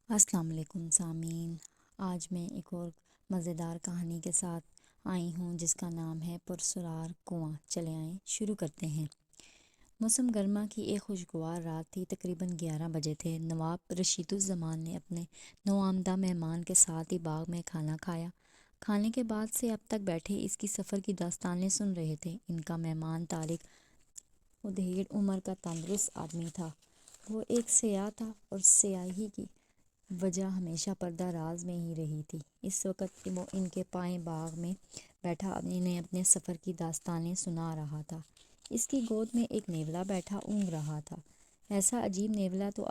السلام علیکم سامعین، آج میں ایک اور مزیدار کہانی کے ساتھ آئی ہوں جس کا نام ہے پرسرار کنواں۔ چلے آئیں شروع کرتے ہیں۔ موسم گرما کی ایک خوشگوار رات تھی، تقریباً 11 بجے تھے۔ نواب رشید الزمان نے اپنے نوآمدہ مہمان کے ساتھ ہی باغ میں کھانا کھایا۔ کھانے کے بعد سے اب تک بیٹھے اس کی سفر کی داستانیں سن رہے تھے۔ ان کا مہمان طارق ادھیڑ عمر کا تندرست آدمی تھا۔ وہ ایک سیاح تھا اور سیاحی کی وجہ ہمیشہ پردہ راز میں ہی رہی تھی۔ اس وقت وہ ان کے پائیں باغ میں بیٹھا انہیں اپنے سفر کی داستانیں سنا رہا تھا۔ اس کی گود میں ایک نیولا بیٹھا اونگ رہا تھا۔ ایسا عجیب نیولا تو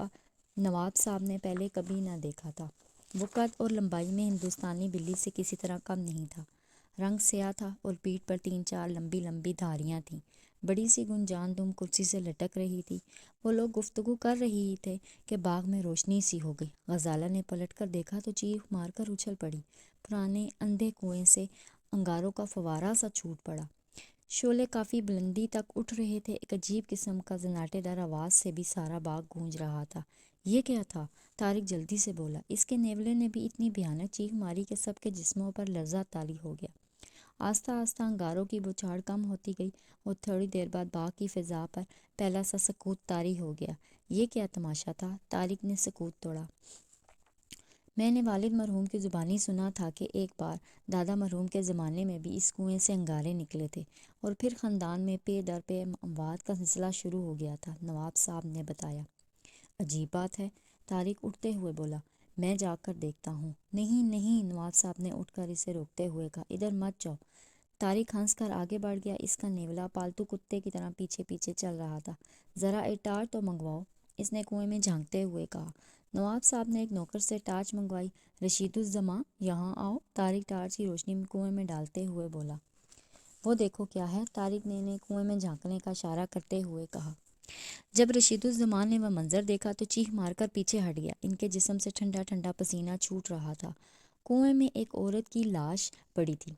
نواب صاحب نے پہلے کبھی نہ دیکھا تھا۔ وہ قد اور لمبائی میں ہندوستانی بلی سے کسی طرح کم نہیں تھا۔ رنگ سیاہ تھا اور پیٹھ پر 3-4 لمبی لمبی دھاریاں تھیں۔ بڑی سی گنجان دم کرسی سے لٹک رہی تھی۔ وہ لوگ گفتگو کر رہے ہی تھے کہ باغ میں روشنی سی ہو گئی۔ غزالہ نے پلٹ کر دیکھا تو چیخ مار کر اچھل پڑی۔ پرانے اندھے کنویں سے انگاروں کا فوارہ سا چھوٹ پڑا۔ شعلے کافی بلندی تک اٹھ رہے تھے۔ ایک عجیب قسم کا زناٹے دار آواز سے بھی سارا باغ گونج رہا تھا۔ یہ کیا تھا؟ طارق جلدی سے بولا۔ اس کے نیولے نے بھی اتنی بھیانک چیخ ماری کہ سب کے جسموں پر لرزہ طاری ہو گیا۔ آہستہ آہستہ انگاروں کی بچھاڑ کم ہوتی گئی اور تھوڑی دیر بعد باغ کی فضا پر پہلا سا سکوت طاری ہو گیا۔ یہ کیا تماشا تھا؟ طارق نے سکوت توڑا۔ میں نے والد مرحوم کی زبانی سنا تھا کہ ایک بار دادا مرحوم کے زمانے میں بھی اس کنویں سے انگارے نکلے تھے اور پھر خاندان میں پے در پے اموات کا سلسلہ شروع ہو گیا تھا، نواب صاحب نے بتایا۔ عجیب بات ہے، طارق اٹھتے ہوئے بولا۔ میں جا کر دیکھتا ہوں۔ نہیں نہیں، نواب صاحب نے اٹھ کر اسے روکتے ہوئے کہا، ادھر مت جاؤ۔ طارق ہنس کر آگے بڑھ گیا۔ اس کا نیولا پالتو کتے کی طرح پیچھے پیچھے چل رہا تھا۔ ذرا ایک ٹارچ تو منگواؤ، اس نے کنویں میں جھانکتے ہوئے کہا۔ نواب صاحب نے ایک نوکر سے ٹارچ منگوائی۔ رشید الزماں، یہاں آؤ، طارق ٹارچ کی روشنی کنویں میں ڈالتے ہوئے بولا۔ وہ دیکھو کیا ہے، طارق نے انہیں کنویں میں جھانکنے کا اشارہ کرتے ہوئے کہا۔ جب رشید الزمان نے وہ منظر دیکھا تو چیخ مار کر پیچھے ہٹ گیا۔ ان کے جسم سے ٹھنڈا ٹھنڈا پسینہ چھوٹ رہا تھا۔ کنویں میں ایک عورت کی لاش پڑی تھی۔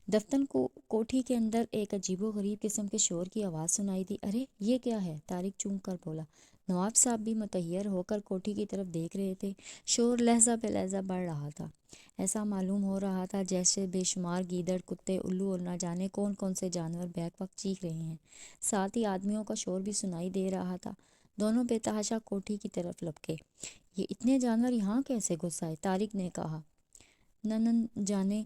دفتن کو کوٹھی کے اندر ایک عجیب و غریب قسم کے شور کی آواز سنائی دی۔ ارے یہ کیا ہے؟ طارق چونک کر بولا۔ نواب صاحب بھی متحیر ہو کر کوٹھی کی طرف دیکھ رہے تھے۔ شور لہجہ بے لہجہ بڑھ رہا تھا۔ ایسا معلوم ہو رہا تھا جیسے بے شمار گیدڑ، کتے، الو اور نہ جانے کون کون سے جانور بیک وقت چیخ رہے ہیں۔ ساتھ ہی آدمیوں کا شور بھی سنائی دے رہا تھا۔ دونوں بے تحاشا کوٹھی کی طرف لپکے۔ یہ اتنے جانور یہاں کیسے گھس آئے؟ طارق نے کہا۔ نن جانے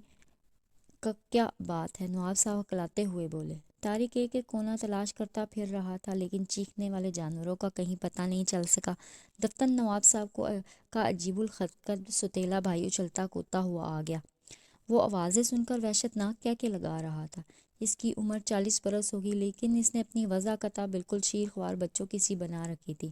کا کیا بات ہے، نواب صاحب ہکلاتے ہوئے بولے۔ طارق ایک ایک کونا تلاش کرتا پھر رہا تھا لیکن چیخنے والے جانوروں کا کہیں پتہ نہیں چل سکا۔ دفتن نواب صاحب کا عجیب الخلقت ستیلا بھائی اچھلتا کودتا ہوا آ گیا۔ وہ آوازیں سن کر وحشت ناک کہکے لگا رہا تھا۔ اس کی عمر 40 برس ہوگی لیکن اس نے اپنی وضاقتہ بالکل شیر خوار بچوں کی سی بنا رکھی تھی۔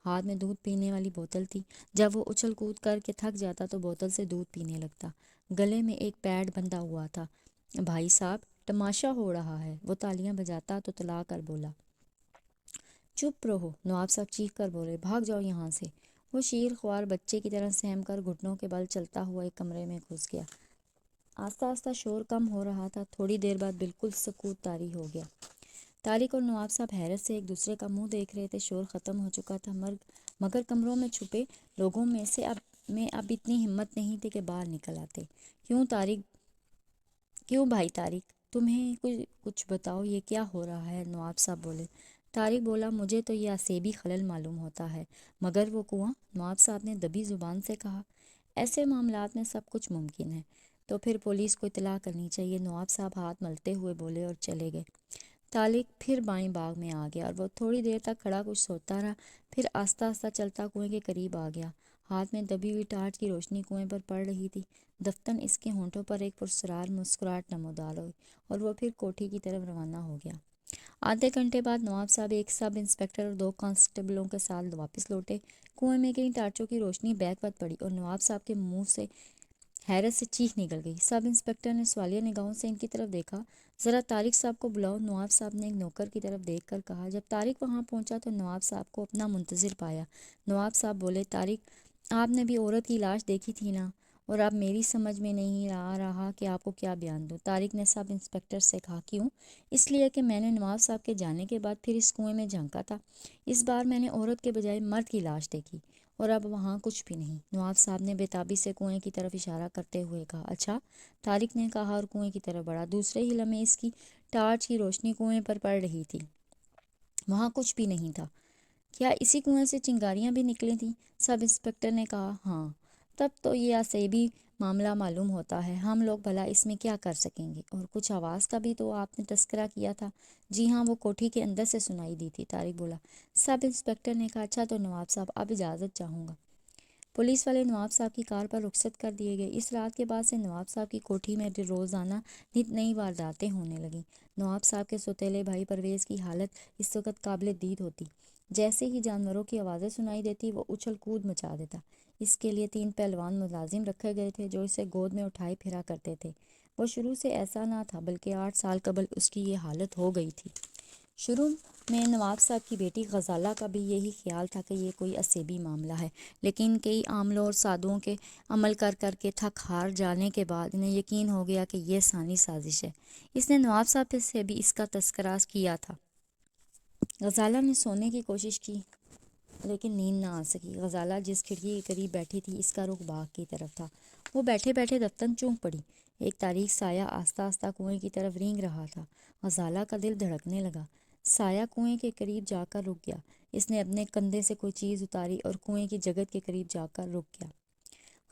ہاتھ میں دودھ پینے والی بوتل تھی۔ جب وہ اچھل کود کر کے تھک جاتا تو بوتل سے دودھ پینے لگتا۔ گلے میں ایک پیڈ بندھا ہوا تھا۔ بھائی صاحب، تماشا ہو رہا ہے، وہ تالیاں بجاتا تو تلا کر بولا۔ چپ رہو، نواب صاحب چیخ کر بولے، بھاگ جاؤ یہاں سے۔ وہ شیر خوار بچے کی طرح سہم کر گھٹنوں کے بل چلتا ہوا ایک کمرے میں گھس گیا۔ آہستہ آہستہ شور کم ہو رہا تھا۔ تھوڑی دیر بعد بالکل سکوت طاری ہو گیا۔ طارق اور نواب صاحب حیرت سے ایک دوسرے کا منہ دیکھ رہے تھے۔ شور ختم ہو چکا تھا مگر کمروں میں چھپے لوگوں میں سے اب اتنی ہمت نہیں تھی کہ باہر نکل آتے۔ کیوں بھائی طارق، تمہیں کچھ بتاؤ، یہ کیا ہو رہا ہے؟ نواب صاحب بولے۔ طارق بولا، مجھے تو یہ اسیبی خلل معلوم ہوتا ہے مگر وہ کنواں؟ نواب صاحب نے دبی زبان سے کہا۔ ایسے معاملات میں سب کچھ ممکن ہے، تو پھر پولیس کو اطلاع کرنی چاہیے، نواب صاحب ہاتھ ملتے ہوئے بولے اور چلے گئے۔ طارق پھر بائیں باغ میں آ گیا اور وہ تھوڑی دیر تک کھڑا کچھ سوچتا رہا، پھر آہستہ آہستہ چلتا کنویں کے قریب آ گیا۔ ہاتھ میں دبی ہوئی ٹارچ کی روشنی کنویں پر پڑ رہی تھی۔ دفتن اس کے ہونٹوں پر ایک پرسرار مسکراہٹ نمودار ہوئی اور وہ پھر کوٹھی کی طرف روانہ ہو گیا۔ آدھے گھنٹے بعد نواب صاحب ایک سب انسپکٹر اور 2 کانسٹیبلوں کے ساتھ واپس لوٹے۔ کنویں میں کئی ٹارچوں کی روشنی بیک وقت پڑی اور نواب صاحب کے منہ سے حیرت سے چیخ نکل گئی۔ سب انسپکٹر نے سوالیہ نگاہوں سے ان کی طرف دیکھا۔ ذرا طارق صاحب کو بلاؤ، نواب صاحب نے ایک نوکر کی طرف دیکھ کر کہا۔ جب طارق وہاں پہنچا تو نواب صاحب کو اپنا منتظر پایا۔ نواب صاحب بولے، طارق، آپ نے بھی عورت کی لاش دیکھی تھی نا، اور اب میری سمجھ میں نہیں آ رہا کہ آپ کو کیا بیان دوں۔ طارق نے سب انسپکٹر سے کہا۔ کیوں؟ اس لیے کہ میں نے نواب صاحب کے جانے کے بعد پھر اس کنویں میں جھانکا تھا۔ اس بار میں نے عورت کے بجائے مرد کی لاش دیکھی اور اب وہاں کچھ بھی نہیں۔ نواب صاحب نے بےتابی سے کنویں کی طرف اشارہ کرتے ہوئے کہا، اچھا؟ طارق نے کہا اور کنویں کی طرف بڑھا۔ دوسرے ہی لمحے اس کی ٹارچ کی روشنی کنویں پر پڑ رہی تھی۔ وہاں کچھ بھی نہیں تھا۔ کیا اسی کنویں سے چنگاریاں بھی نکلی تھیں؟ سب انسپکٹر نے کہا، ہاں۔ تب تو یہ عصابی معاملہ معلوم ہوتا ہے۔ ہم لوگ بھلا اس میں کیا کر سکیں گے؟ اور کچھ آواز کا بھی تو آپ نے تذکرہ کیا تھا۔ جی ہاں، وہ کوٹھی کے اندر سے سنائی دی تھی، طارق بولا۔ سب انسپکٹر نے کہا، اچھا تو نواب صاحب اب اجازت چاہوں گا۔ پولیس والے نواب صاحب کی کار پر رخصت کر دیے گئے۔ اس رات کے بعد سے نواب صاحب کی کوٹھی میں روزانہ نت نئی وارداتیں ہونے لگیں۔ نواب صاحب کے سوتیلے بھائی پرویز کی حالت اس وقت قابل دید ہوتی۔ جیسے ہی جانوروں کی آوازیں سنائی دیتی وہ اچھل کود مچا دیتا۔ اس کے لیے 3 پہلوان ملازم رکھے گئے تھے جو اسے گود میں اٹھائے پھرا کرتے تھے۔ وہ شروع سے ایسا نہ تھا، بلکہ 8 سال قبل اس کی یہ حالت ہو گئی تھی۔ شروع میں نواب صاحب کی بیٹی غزالہ کا بھی یہی خیال تھا کہ یہ کوئی عصبی معاملہ ہے، لیکن کئی عاملوں اور سادوں کے عمل کر کے تھک ہار جانے کے بعد انہیں یقین ہو گیا کہ یہ ثانی سازش ہے۔ اس نے نواب صاحب سے بھی اس کا تذکرہ کیا تھا۔ غزالہ نے سونے کی کوشش کی لیکن نیند نہ آ سکی۔ غزالہ جس کھڑکی کے قریب بیٹھی تھی اس کا رخ باغ کی طرف تھا۔ وہ بیٹھے بیٹھے دفتن چونک پڑی۔ ایک تاریک سایہ آہستہ آہستہ کنویں کی طرف رینگ رہا تھا۔ غزالہ کا دل دھڑکنے لگا۔ سایہ کنویں کے قریب جا کر رک گیا۔ اس نے اپنے کندھے سے کوئی چیز اتاری اور کنویں کی جگت کے قریب جا کر رک گیا۔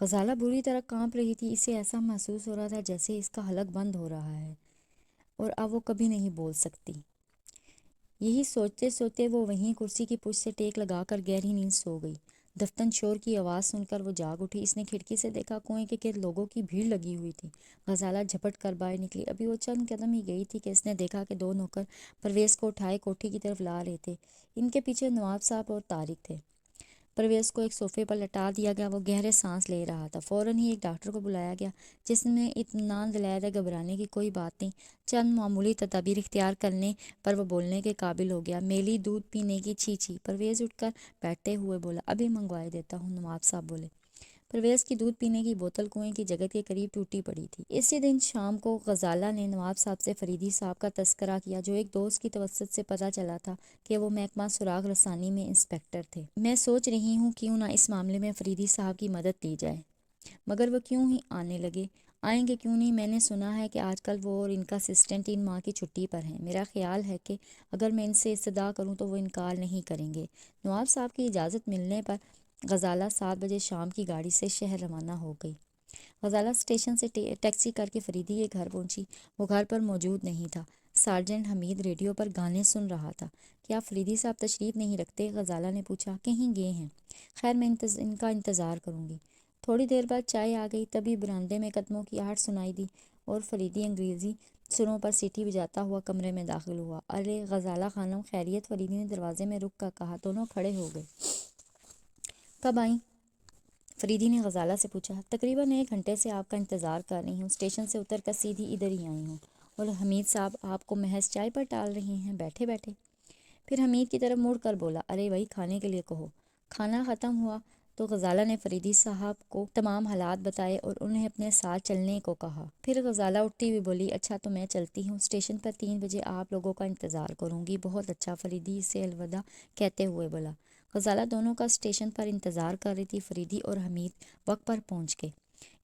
غزالہ بری طرح کانپ رہی تھی۔ اسے ایسا محسوس ہو رہا تھا جیسے اس کا حلق بند ہو رہا ہے اور اب وہ کبھی نہیں بول سکتی۔ یہی سوچتے سوچتے وہ وہیں کرسی کی پشت سے ٹیک لگا کر گہری نیند سو گئی۔ دفتن شور کی آواز سن کر وہ جاگ اٹھی۔ اس نے کھڑکی سے دیکھا، کنویں کے گرد لوگوں کی بھیڑ لگی ہوئی تھی۔ غزالہ جھپٹ کر باہر نکلی۔ ابھی وہ چند قدم ہی گئی تھی کہ اس نے دیکھا کہ 2 نوکر پرویز کو اٹھائے کوٹھی کی طرف لا رہے تھے۔ ان کے پیچھے نواب صاحب اور طارق تھے۔ پرویز کو ایک صوفے پر لٹا دیا گیا۔ وہ گہرے سانس لے رہا تھا۔ فوراً ہی ایک ڈاکٹر کو بلایا گیا جس نے اطمینان دلایا تھا گھبرانے کی کوئی بات نہیں، چند معمولی تدابیر اختیار کرنے پر وہ بولنے کے قابل ہو گیا۔ میلی دودھ پینے کی چھی۔ پرویز اٹھ کر بیٹھتے ہوئے بولا، ابھی منگوائے دیتا ہوں، نواب صاحب بولے۔ پرویز کی دودھ پینے کی بوتل کنویں کی جگت کے قریب ٹوٹی پڑی تھی۔ اسی دن شام کو غزالہ نے نواب صاحب سے فریدی صاحب کا تذکرہ کیا، جو ایک دوست کی توسط سے پتہ چلا تھا کہ وہ محکمہ سراغ رسانی میں انسپکٹر تھے۔ میں سوچ رہی ہوں کیوں نہ اس معاملے میں فریدی صاحب کی مدد لی جائے۔ مگر وہ کیوں ہی آنے لگے؟ آئیں گے کیوں نہیں؟ میں نے سنا ہے کہ آج کل وہ اور ان کا اسسٹنٹ 3 ماہ کی چھٹی پر ہیں۔ میرا خیال ہے کہ اگر میں ان سے استدعا کروں تو وہ انکار نہیں کریں گے۔ نواب صاحب کی اجازت ملنے پر غزالہ 7 بجے شام کی گاڑی سے شہر روانہ ہو گئی۔ غزالہ اسٹیشن سے ٹیکسی کر کے فریدی کے گھر پہنچی۔ وہ گھر پر موجود نہیں تھا۔ سارجنٹ حمید ریڈیو پر گانے سن رہا تھا۔ کیا فریدی صاحب تشریف نہیں رکھتے؟ غزالہ نے پوچھا۔ کہیں گئے ہیں۔ خیر میں ان کا انتظار کروں گی۔ تھوڑی دیر بعد چائے آ گئی۔ تبھی برآمدے میں قدموں کی آہٹ سنائی دی اور فریدی انگریزی سروں پر سیٹی بجاتا ہوا کمرے میں داخل ہوا۔ ارے غزالہ خانم، خیریت؟ فریدی نے دروازے میں رک کر کہا۔ دونوں کھڑے ہو گئے۔ کب آئیں؟ فریدی نے غزالہ سے پوچھا۔ تقریباً 1 گھنٹے سے آپ کا انتظار کر رہی ہوں۔ اسٹیشن سے اتر کر سیدھی ادھر ہی آئی ہوں۔ اور حمید صاحب آپ کو محض چائے پر ٹال رہے ہیں، بیٹھے بیٹھے؟ پھر حمید کی طرف مڑ کر بولا، ارے وہی کھانے کے لیے کہو۔ کھانا ختم ہوا تو غزالہ نے فریدی صاحب کو تمام حالات بتائے اور انہیں اپنے ساتھ چلنے کو کہا۔ پھر غزالہ اٹھتی ہوئی بولی، اچھا تو میں چلتی ہوں۔ اسٹیشن پر 3 بجے آپ لوگوں کا انتظار کروں گی۔ بہت اچھا، فریدی اسے الوداع کہتے ہوئے بولا۔ غزالہ دونوں کا اسٹیشن پر انتظار کر رہی تھی۔ فریدی اور حمید وقت پر پہنچ گئے۔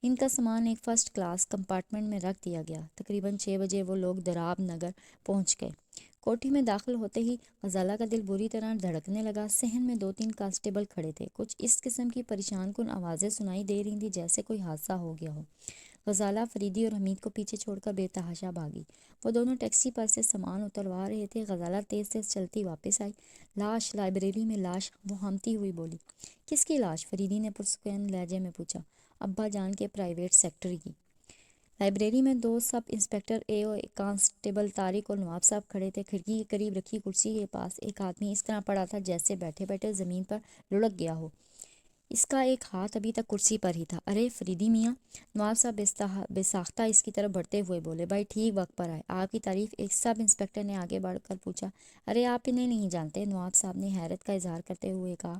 ان کا سامان ایک فرسٹ کلاس کمپارٹمنٹ میں رکھ دیا گیا۔ تقریباً 6 بجے وہ لوگ دراب نگر پہنچ گئے۔ کوٹھی میں داخل ہوتے ہی غزالہ کا دل بری طرح دھڑکنے لگا۔ صحن میں 2-3 کانسٹیبل کھڑے تھے۔ کچھ اس قسم کی پریشان کن آوازیں سنائی دے رہی تھیں جیسے کوئی حادثہ ہو گیا ہو۔ غزالہ فریدی اور حمید کو پیچھے چھوڑ کر بے تحاشا بھاگی۔ وہ دونوں ٹیکسی پر سے سامان اتروا رہے تھے۔ غزالہ تیز تیز چلتی واپس آئی۔ لاش، لائبریری میں لاش، وہ ہامتی ہوئی بولی۔ کس کی لاش؟ فریدی نے پرسکون لہجے میں پوچھا۔ ابا جان کے پرائیویٹ سیکرٹری کی۔ لائبریری میں 2 سب انسپکٹر اے اور ایک کانسٹیبل طارق اور نواب صاحب کھڑے تھے۔ کھڑکی کے قریب رکھی کرسی کے پاس ایک آدمی اس طرح پڑا تھا جیسے بیٹھے بیٹھے زمین پر لڑک گیا ہو۔ اس کا ایک ہاتھ ابھی تک کرسی پر ہی تھا۔ ارے فریدی میاں! نواب صاحب بے ساختہ اس کی طرف بڑھتے ہوئے بولے۔ بھائی ٹھیک وقت پر آئے۔ آپ کی تعریف؟ ایک سب انسپکٹر نے آگے بڑھ کر پوچھا۔ ارے آپ انہیں نہیں جانتے؟ نواب صاحب نے حیرت کا اظہار کرتے ہوئے کہا۔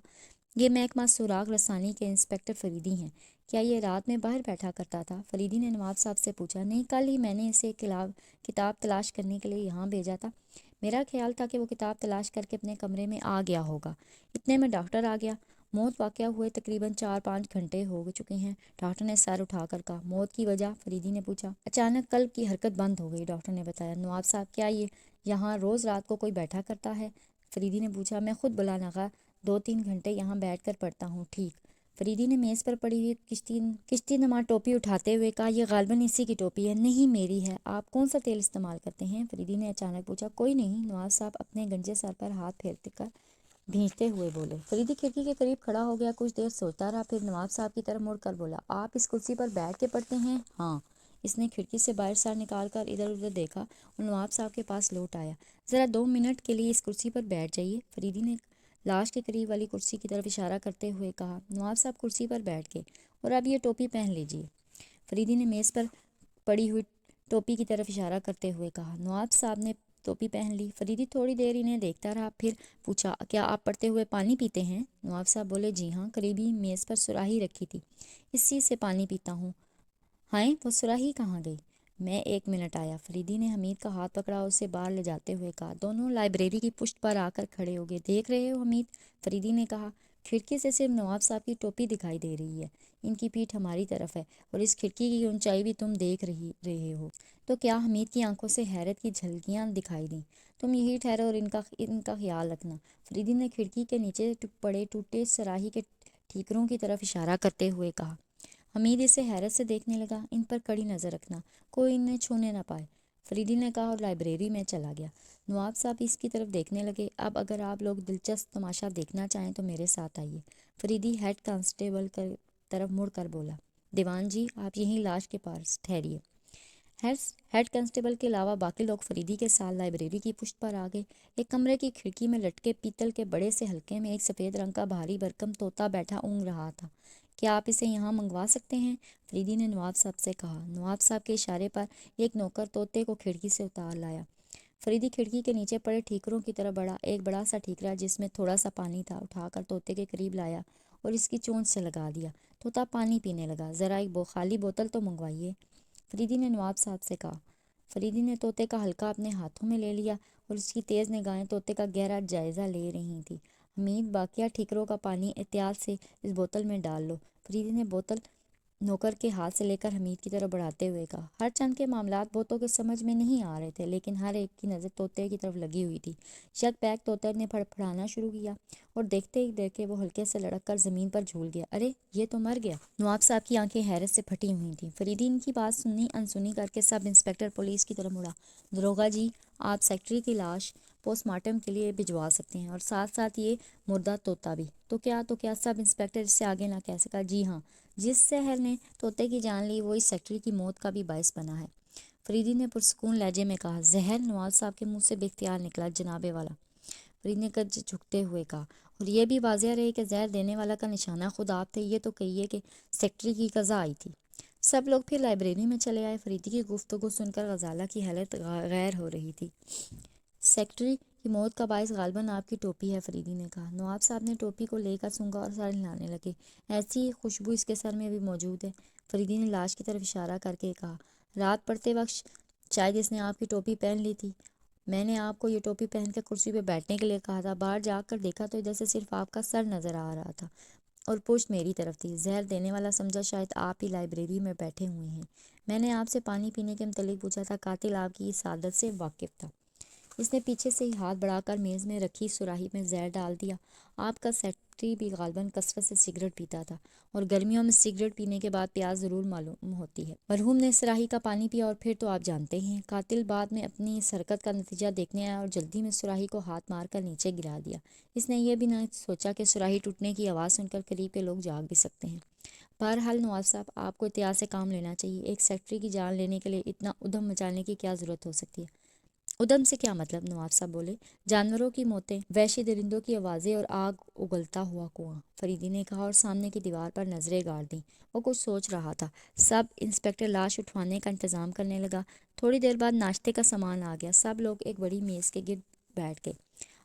یہ محکمہ سراغ رسانی کے انسپکٹر فریدی ہیں۔ کیا یہ رات میں باہر بیٹھا کرتا تھا؟ فریدی نے نواب صاحب سے پوچھا۔ نہیں، کل ہی میں نے اسے کتاب تلاش کرنے کے لیے یہاں بھیجا تھا۔ میرا خیال تھا کہ وہ کتاب تلاش کر کے اپنے کمرے میں آ گیا ہوگا۔ اتنے میں ڈاکٹر آ گیا۔ موت واقعہ ہوئے تقریباً 4-5 گھنٹے ہو چکے ہیں، ڈاکٹر نے سر اٹھا کر کہا۔ موت کی وجہ؟ فریدی نے پوچھا۔ اچانک قلب کی حرکت بند ہو گئی، ڈاکٹر نے بتایا۔ نواب صاحب، کیا یہ یہاں روز رات کو کوئی بیٹھا کرتا ہے؟ فریدی نے پوچھا۔ میں خود بلا نغہ 2-3 گھنٹے یہاں بیٹھ کر پڑھتا ہوں۔ ٹھیک؟ فریدی نے میز پر پڑی ہوئی کشتی نما ٹوپی اٹھاتے ہوئے کہا۔ یہ غالباً اسی کی ٹوپی ہے۔ نہیں، میری ہے۔ آپ کون سا تیل استعمال کرتے ہیں؟ فریدی نے اچانک پوچھا۔ کوئی نہیں، نواب صاحب اپنے گنجے سر پر ہاتھ پھیرتے کر بھیجتے ہوئے بولے۔ فریدی کھڑکی کے قریب کھڑا ہو گیا، کچھ دیر سوچتا رہا، پھر نواب صاحب کی طرف مڑ کر بولا۔ آپ اس کرسی پر بیٹھ کے پڑھتے ہیں؟ ہاں۔ اس نے کھڑکی سے باہر سر نکال کر ادھر ادھر دیکھا اور نواب صاحب کے پاس لوٹ آیا۔ ذرا 2 منٹ کے لیے اس کرسی پر بیٹھ جائیے، فریدی نے لاش کے قریب والی کرسی کی طرف اشارہ کرتے ہوئے کہا۔ نواب صاحب کرسی پر بیٹھ گئے۔ اور اب یہ ٹوپی پہن لیجیے، فریدی نے میز پر پڑی ہوئی ٹوپی کی طرف اشارہ کرتے ہوئے کہا۔ نواب صاحب نے ٹوپی پہن لی۔ فریدی تھوڑی دیر انہیں دیکھتا رہا، پھر پوچھا۔ کیا آپ پڑھتے ہوئے پانی پیتے ہیں؟ نواب صاحب بولے۔ جی ہاں، قریبی میز پر سراہی رکھی تھی، اسی سے پانی پیتا ہوں۔ ہائیں، وہ سراہی کہاں گئی؟ میں 1 منٹ آیا، فریدی نے حمید کا ہاتھ پکڑا اور اسے باہر لے جاتے ہوئے کہا۔ دونوں لائبریری کی پشت پر آ کر کھڑے ہو گئے۔ دیکھ رہے ہو حمید، فریدی نے کہا، کھڑکی سے صرف نواب صاحب کی ٹوپی دکھائی دے رہی ہے۔ ان کی پیٹھ ہماری طرف ہے اور اس کھڑکی کی اونچائی بھی تم دیکھ رہے ہو۔ تو کیا؟ حمید کی آنکھوں سے حیرت کی جھلکیاں دکھائی دیں۔ تم یہی ٹھہرو اور ان کا خیال رکھنا، فریدی نے کھڑکی کے نیچے پڑے ٹوٹے سراہی کے ٹھیکروں کی طرف اشارہ کرتے ہوئے کہا۔ حمید اسے حیرت سے دیکھنے لگا۔ ان پر کڑی نظر رکھنا، کوئی انہیں چھونے نہ پائے، فریدی نے کہا اور لائبریری میں چلا گیا۔ نواب صاحب اس کی طرف دیکھنے لگے۔ اب اگر آپ لوگ دلچسپ تماشا دیکھنا چاہیں تو میرے ساتھ آئیے، فریدی ہیڈ کانسٹیبل کی طرف مڑ کر بولا۔ دیوان جی، آپ یہیں لاش کے پاس ٹھہریے۔ ہیڈ کانسٹیبل کے علاوہ باقی لوگ فریدی کے ساتھ لائبریری کی پشت پر آ گئے۔ ایک کمرے کی کھڑکی میں لٹکے پیتل کے بڑے سے حلقے میں ایک سفید رنگ کا بھاری بھرکم طوطا بیٹھا اونگ رہا تھا۔ کیا آپ اسے یہاں منگوا سکتے ہیں؟ فریدی نے نواب صاحب سے کہا۔ نواب صاحب کے اشارے پر ایک نوکر طوطے کو کھڑکی سے اتار لایا۔ فریدی کھڑکی کے نیچے پڑے ٹھیکروں کی طرف بڑھا۔ ایک بڑا سا ٹھیکرا جس میں تھوڑا سا پانی تھا اٹھا کر طوطے کے قریب لایا اور اس کی چونچ سے لگا دیا۔ طوطا پانی پینے لگا۔ ذرا ایک خالی بوتل تو منگوائیے، فریدی نے نواب صاحب سے کہا۔ فریدی نے طوطے کا حلقہ اپنے ہاتھوں میں لے لیا اور اس کی تیز نگاہیں طوطے کا گہرا جائزہ لے رہی تھیں۔ حمید، باقیہ ٹھیکروں کا پانی احتیاط سے اس بوتل میں ڈال لو، فریدی نے بوتل نوکر کے ہاتھ سے لے کر حمید کی طرف بڑھاتے ہوئے کہا۔ ہر چند کے معاملات بہتوں کے سمجھ میں نہیں آ رہے تھے، لیکن ہر ایک کی نظر طوطے کی طرف لگی ہوئی تھی۔ یک بیک طوطے نے پھڑپھڑانا شروع کیا اور دیکھتے ہی دیکھتے وہ ہلکے سے لڑک کر زمین پر جھول گیا۔ ارے، یہ تو مر گیا! نواب صاحب کی آنکھیں حیرت سے پھٹی ہوئی تھیں۔ فریدی ان کی بات سنی انسنی کر کے سب انسپکٹر پولیس کی طرف مڑا۔ داروغہ جی، آپ سیکرٹری کی لاش پوسٹ مارٹم کے لیے بھجوا سکتے ہیں اور ساتھ ساتھ یہ مردہ طوطا بھی۔ تو کیا سب انسپکٹر اس سے آگے نہ کہہ سکا۔ جی ہاں، جس زہر نے طوطے کی جان لی وہ اس سیکرٹری کی موت کا بھی باعث بنا ہے، فریدی نے پرسکون لہجے میں کہا۔ زہر؟ نواز صاحب کے منہ سے بے اختیار نکلا۔ جناب والا، فریدی نے کد جھکتے ہوئے کہا، اور یہ بھی واضح رہے کہ زہر دینے والا کا نشانہ خود آپ تھے۔ یہ تو کہیے کہ سیکرٹری کی قضا آئی تھی۔ سب لوگ پھر لائبریری میں چلے آئے۔ فریدی کی گفتگو سن کر غزالہ کی حالت غیر ہو رہی تھی۔ سیکرٹری کی موت کا باعث غالباً آپ کی ٹوپی ہے، فریدی نے کہا۔ نواب صاحب نے ٹوپی کو لے کر سونگھا اور سر ہلانے لگے۔ ایسی ہی خوشبو اس کے سر میں بھی موجود ہے، فریدی نے لاش کی طرف اشارہ کر کے کہا۔ رات پڑتے وقت شاید اس نے آپ کی ٹوپی پہن لی تھی۔ میں نے آپ کو یہ ٹوپی پہن کر کرسی پہ بیٹھنے کے لیے کہا تھا۔ باہر جا کر دیکھا تو ادھر سے صرف آپ کا سر نظر آ رہا تھا اور پشت میری طرف تھی۔ زہر دینے والا سمجھا شاید آپ ہی لائبریری میں بیٹھے ہوئے ہیں۔ میں نے آپ سے پانی پینے کے متعلق پوچھا تھا، قاتل آپ کی اس عادت سے واقف تھا۔ اس نے پیچھے سے ہی ہاتھ بڑھا کر میز میں رکھی سراہی میں زہر ڈال دیا۔ آپ کا سیکرٹری بھی غالباً کثرت سے سگریٹ پیتا تھا اور گرمیوں میں سگریٹ پینے کے بعد پیاس ضرور معلوم ہوتی ہے۔ مرحوم نے سراہی کا پانی پیا اور پھر تو آپ جانتے ہیں، قاتل بعد میں اپنی اس حرکت کا نتیجہ دیکھنے آیا اور جلدی میں سراہی کو ہاتھ مار کر نیچے گرا دیا۔ اس نے یہ بھی نہ سوچا کہ سراہی ٹوٹنے کی آواز سن کر قریب کے لوگ جاگ بھی سکتے ہیں۔ بہرحال نواز صاحب، آپ کو احتیاط سے کام لینا چاہیے۔ ایک سیکرٹری کی جان لینے کے لیے اتنا ادھم مچانے کی کیا ضرورت ہو سکتی ہے؟ ادھم سے کیا مطلب؟ نواب صاحب بولے۔ جانوروں کی موتیں، وحشی درندوں کی آوازیں اور آگ اگلتا ہوا کنواں، فریدی نے کہا اور سامنے کی دیوار پر نظریں گاڑ دیں۔ وہ کچھ سوچ رہا تھا۔ سب انسپکٹر لاش اٹھوانے کا انتظام کرنے لگا۔ تھوڑی دیر بعد ناشتے کا سامان آ گیا۔ سب لوگ ایک بڑی میز کے گرد بیٹھ گئے۔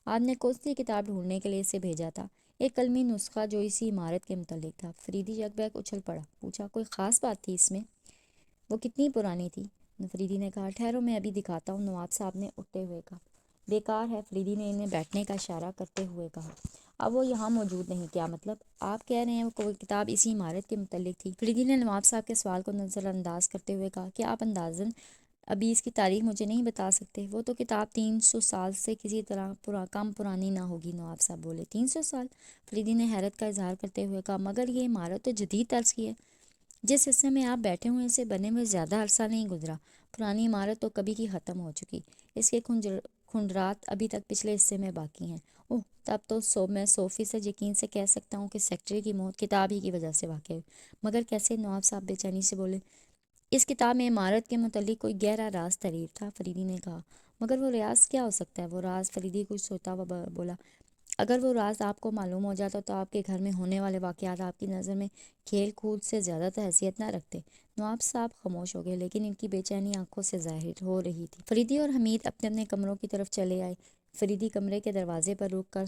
آپ نے کون سی کتاب ڈھونڈنے کے لیے اسے بھیجا تھا؟ ایک علمی نسخہ جو اسی عمارت کے متعلق تھا، فریدی یک بیک اچھل پڑا۔ پوچھا، کوئی خاص بات تھی اس میں؟ وہ کتنی پرانی تھی؟ فریدی نے کہا۔ ٹھہرو، میں ابھی دکھاتا ہوں، نواب صاحب نے اٹھتے ہوئے کہا۔ بیکار ہے، فریدی نے انہیں بیٹھنے کا اشارہ کرتے ہوئے کہا۔ اب وہ یہاں موجود نہیں، کیا مطلب؟ آپ کہہ رہے ہیں وہ کوئی کتاب اسی عمارت کے متعلق تھی؟ فریدی نے نواب صاحب کے سوال کو نظر انداز کرتے ہوئے کہا، کیا آپ اندازاً ابھی اس کی تاریخ مجھے نہیں بتا سکتے؟ وہ تو کتاب 300 سال سے کسی طرح کم پرانی نہ ہوگی، نواب صاحب بولے۔ 300 سال؟ فریدی نے حیرت کا اظہار کرتے ہوئے کہا، مگر یہ عمارت تو جدید طرز کی ہے۔ جس حصے میں آپ بیٹھے ہوئے اسے بنے ہوئے زیادہ عرصہ نہیں گزرا، پرانی عمارت تو کبھی کی ختم ہو چکی، اس کے کھنڈرات ابھی تک پچھلے حصے میں باقی ہیں۔ اوہ، تب تو میں 100% یقین سے کہہ سکتا ہوں کہ سیکرٹری کی موت کتاب ہی کی وجہ سے واقع ہوئی۔ مگر کیسے؟ نواب صاحب بے چینی سے بولے۔ اس کتاب میں عمارت کے متعلق کوئی گہرا راز تحریر تھا، فریدی نے کہا۔ مگر وہ راز کیا ہو سکتا ہے؟ وہ راز؟ فریدی کچھ سوچتا ہوا بولا، اگر وہ راز آپ کو معلوم ہو جاتا تو آپ کے گھر میں ہونے والے واقعات آپ کی نظر میں کھیل کود سے زیادہ حیثیت نہ رکھتے۔ نواب صاحب خاموش ہو گئے، لیکن ان کی بے چینی آنکھوں سے ظاہر ہو رہی تھی۔ فریدی اور حمید اپنے اپنے کمروں کی طرف چلے آئے۔ فریدی کمرے کے دروازے پر رک کر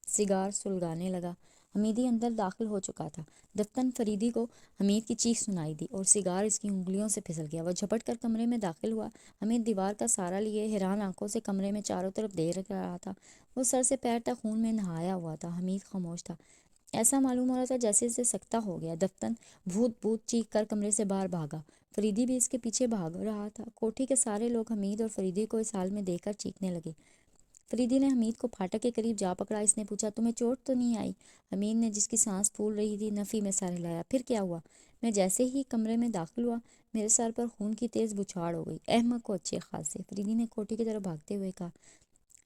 سگار سلگانے لگا۔ حمیدی اندر داخل ہو چکا تھا۔ دفتن فریدی کو حمید کی چیخ سنائی دی اور سگار اس کی انگلیوں سے پھسل گیا۔ وہ جھپٹ کر کمرے میں داخل ہوا۔ حمید دیوار کا سہارا لیے حیران آنکھوں سے کمرے میں چاروں طرف دیکھ رہا تھا۔ وہ سر سے پیر تک خون میں نہایا ہوا تھا۔ حمید خاموش تھا، ایسا معلوم ہو رہا تھا جیسے اسے سکتہ ہو گیا۔ دفتن بھوت بھوت چیخ کر کمرے سے باہر بھاگا۔ فریدی بھی اس کے پیچھے بھاگ رہا تھا۔ کوٹھی کے سارے لوگ حمید اور فریدی کو اس حال میں دیکھ کر چیخنے لگے۔ فریدی نے حمید کو پھاٹک کے قریب جا پکڑا۔ اس نے پوچھا، تمہیں چوٹ تو نہیں آئی؟ حمید نے، جس کی سانس پھول رہی تھی، نفی میں سر ہلایا۔ پھر کیا ہوا؟ میں جیسے ہی کمرے میں داخل ہوا میرے سر پر خون کی تیز بچھاڑ ہو گئی۔ احمق کو اچھے خاصے، فریدی نے کوٹھی کی طرف بھاگتے ہوئے کہا۔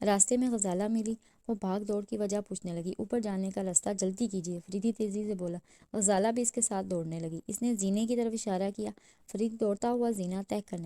راستے میں غزالہ ملی، وہ بھاگ دوڑ کی وجہ پوچھنے لگی۔ اوپر جانے کا راستہ جلدی کیجیے، فریدی تیزی سے بولا۔ غزالہ بھی اس کے ساتھ دوڑنے لگی۔ اس نے زینے کی طرف اشارہ کیا۔ فرید دوڑتا ہوا زینہ طے کرنے